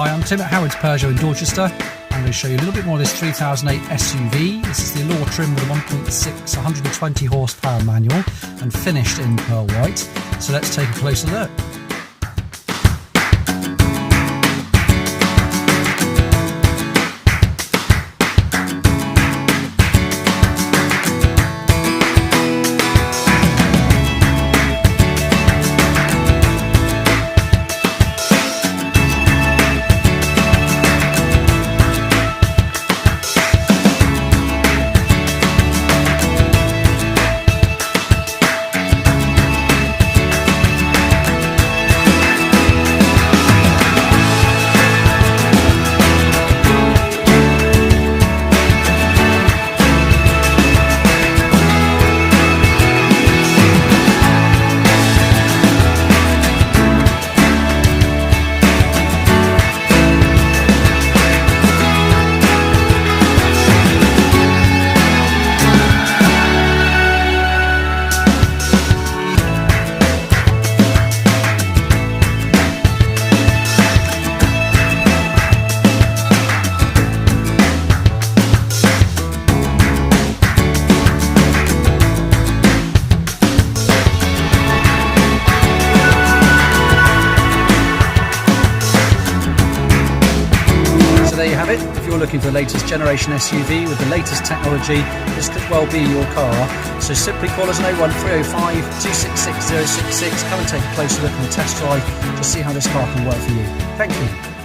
Hi, I'm Tim at Howard's Peugeot in Dorchester. I'm going to show you a little bit more of this 3008 SUV. This is the Allure trim with a 1.6 120 horsepower manual and finished in pearl white. So let's take a closer look. There you have it. If you're looking for the latest generation SUV with the latest technology, this could well be your car. So simply call us on 01305 266 066. Come and take a closer look and a test drive to see how this car can work for you. Thank you.